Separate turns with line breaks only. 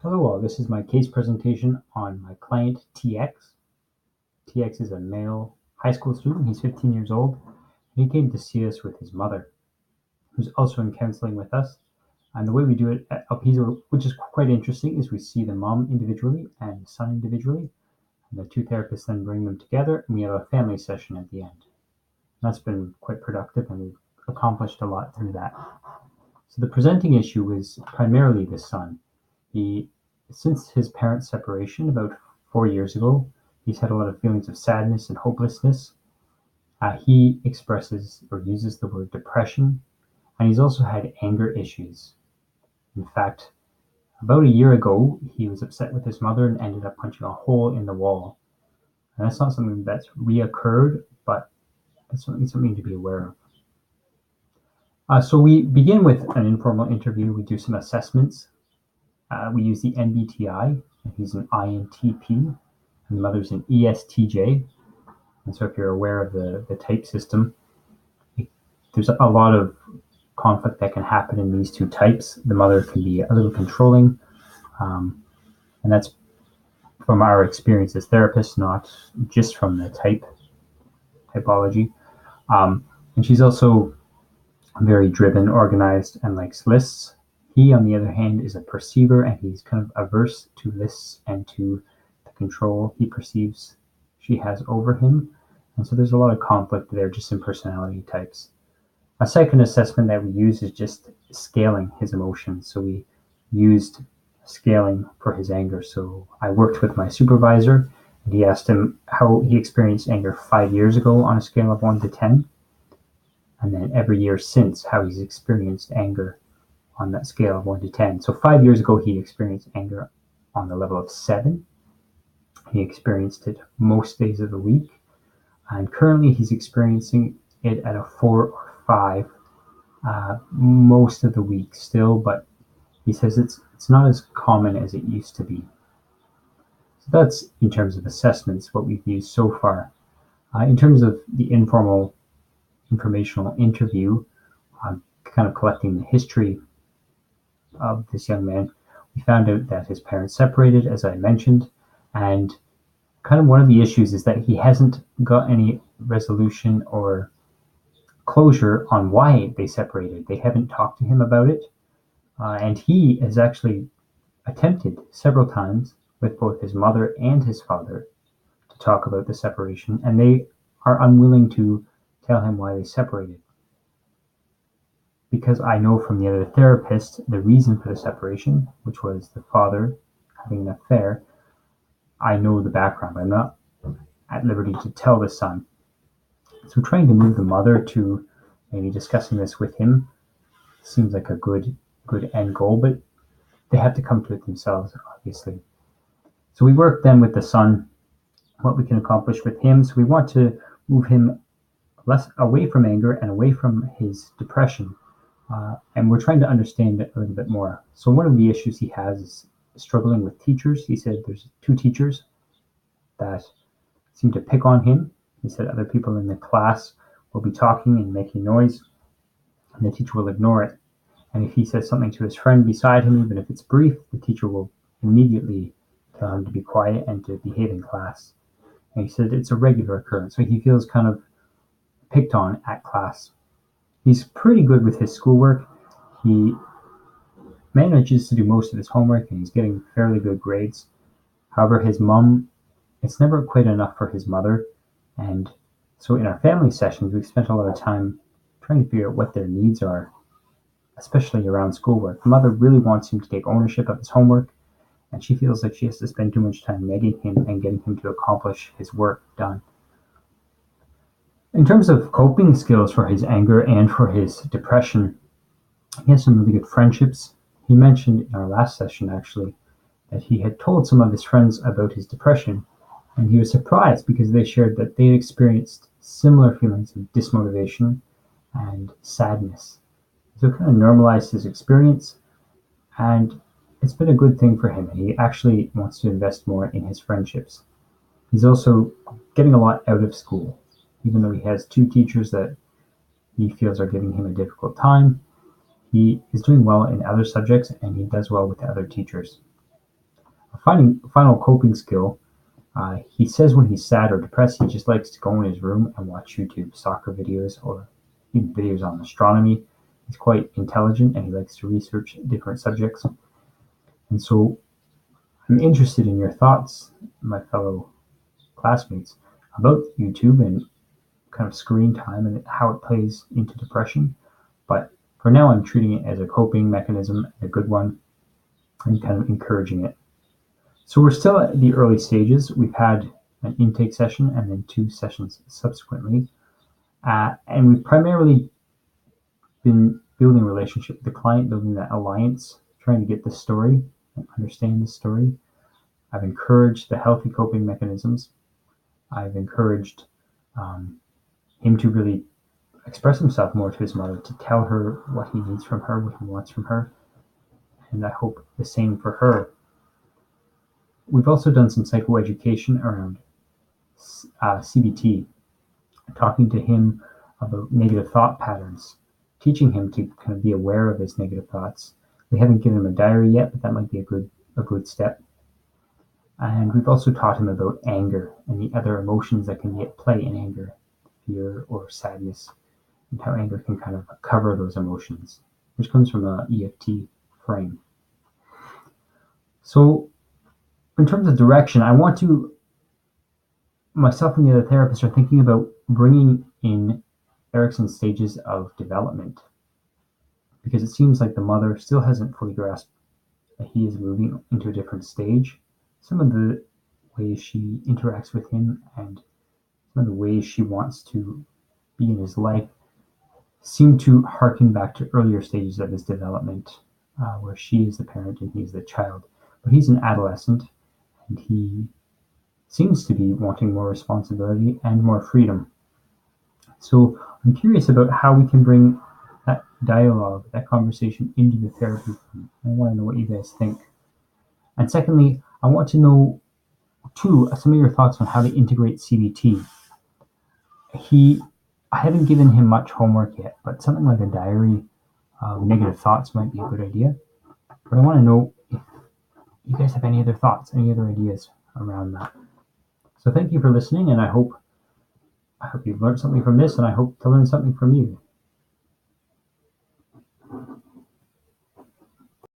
Hello all, this is my case presentation on my client TX. TX is a male high school student, he's 15 years old, and he came to see us with his mother, who's also in counseling with us. And the way we do it at Alpizo, which is quite interesting, is we see the mom individually and the son individually, and the two therapists then bring them together, and we have a family session at the end. That's been quite productive, and we've accomplished a lot through that. So the presenting issue is primarily the son. Since his parents' separation about 4 years ago, he's had a lot of feelings of sadness and hopelessness. He expresses or uses the word depression, and he's also had anger issues. In fact, about a year ago, he was upset with his mother and ended up punching a hole in the wall. And that's not something that's reoccurred, but it's something to be aware of. So we begin with an informal interview. We do some assessments. We use the MBTI, and he's an INTP, and the mother's an ESTJ. And so if you're aware of the type system, there's a lot of conflict that can happen in these two types. The mother can be a little controlling, and that's from our experience as therapists, not just from the typology. And she's also very driven, organized, and likes lists. He, on the other hand, is a perceiver, and he's kind of averse to lists and to the control he perceives she has over him. And so there's a lot of conflict there just in personality types. A second assessment that we use is just scaling his emotions. So we used scaling for his anger. So I worked with my supervisor, and he asked him how he experienced anger 5 years ago on a scale of 1 to 10. And then every year since, how he's experienced anger on that scale of 1 to 10. So 5 years ago, he experienced anger on the level of 7. He experienced it most days of the week. And currently, he's experiencing it at a 4 or 5 most of the week still, but he says it's not as common as it used to be. So that's in terms of assessments, what we've used so far. In terms of the informal informational interview, kind of collecting the history of this young man, we found out that his parents separated, as I mentioned, and kind of one of the issues is that he hasn't got any resolution or closure on why they separated. They haven't talked to him about it, and he has actually attempted several times with both his mother and his father to talk about the separation, and they are unwilling to tell him why they separated. Because I know from the other therapist the reason for the separation, which was the father having an affair, I know the background. I'm not at liberty to tell the son. So trying to move the mother to maybe discussing this with him seems like a good end goal, but they have to come to it themselves, obviously. So we work then with the son, what we can accomplish with him. So we want to move him less away from anger and away from his depression. And we're trying to understand it a little bit more. So one of the issues he has is struggling with teachers. He said there's 2 teachers that seem to pick on him. He said other people in the class will be talking and making noise, and the teacher will ignore it. And if he says something to his friend beside him, even if it's brief, the teacher will immediately tell him to be quiet and to behave in class. And he said it's a regular occurrence. So he feels kind of picked on at class. He's pretty good with his schoolwork. He manages to do most of his homework, and he's getting fairly good grades. However, his mom, it's never quite enough for his mother. And so in our family sessions, we've spent a lot of time trying to figure out what their needs are, especially around schoolwork. The mother really wants him to take ownership of his homework, and she feels like she has to spend too much time nagging him and getting him to accomplish his work done. In terms of coping skills for his anger and for his depression, he has some really good friendships. He mentioned in our last session, actually, that he had told some of his friends about his depression, and he was surprised because they shared that they had experienced similar feelings of dismotivation and sadness. So it kind of normalized his experience, and it's been a good thing for him. He actually wants to invest more in his friendships. He's also getting a lot out of school. Even though he has 2 teachers that he feels are giving him a difficult time, he is doing well in other subjects, and he does well with the other teachers. A final coping skill. He says when he's sad or depressed, he just likes to go in his room and watch YouTube soccer videos or even videos on astronomy. He's quite intelligent and he likes to research different subjects. And so I'm interested in your thoughts, my fellow classmates, about YouTube and kind of screen time and how it plays into depression. But for now, I'm treating it as a coping mechanism, a good one, and kind of encouraging it. So we're still at the early stages. We've had an intake session and then 2 sessions subsequently. And we've primarily been building a relationship with the client, building that alliance, trying to get the story and understand the story. I've encouraged the healthy coping mechanisms. I've encouraged him to really express himself more to his mother, to tell her what he needs from her, what he wants from her. And I hope the same for her. We've also done some psychoeducation around CBT, talking to him about negative thought patterns, teaching him to kind of be aware of his negative thoughts. We haven't given him a diary yet, but that might be a good step. And we've also taught him about anger and the other emotions that can be at play in anger, fear or sadness, and how anger can kind of cover those emotions, which comes from the EFT frame. So in terms of direction, I want to, myself and the other therapists are thinking about bringing in Erikson's stages of development, because it seems like the mother still hasn't fully grasped that he is moving into a different stage. Some of the ways she interacts with him and some of the ways she wants to be in his life seem to harken back to earlier stages of his development, where she is the parent and he's the child. But he's an adolescent and he seems to be wanting more responsibility and more freedom. So I'm curious about how we can bring that dialogue, that conversation into the therapy room. I want to know what you guys think. And secondly, I want to know, too, some of your thoughts on how to integrate CBT. I haven't given him much homework yet, but something like a diary of negative thoughts might be a good idea. But I want to know if you guys have any other thoughts, any other ideas around that. So thank you for listening, and I hope you've learned something from this, and I hope to learn something from you.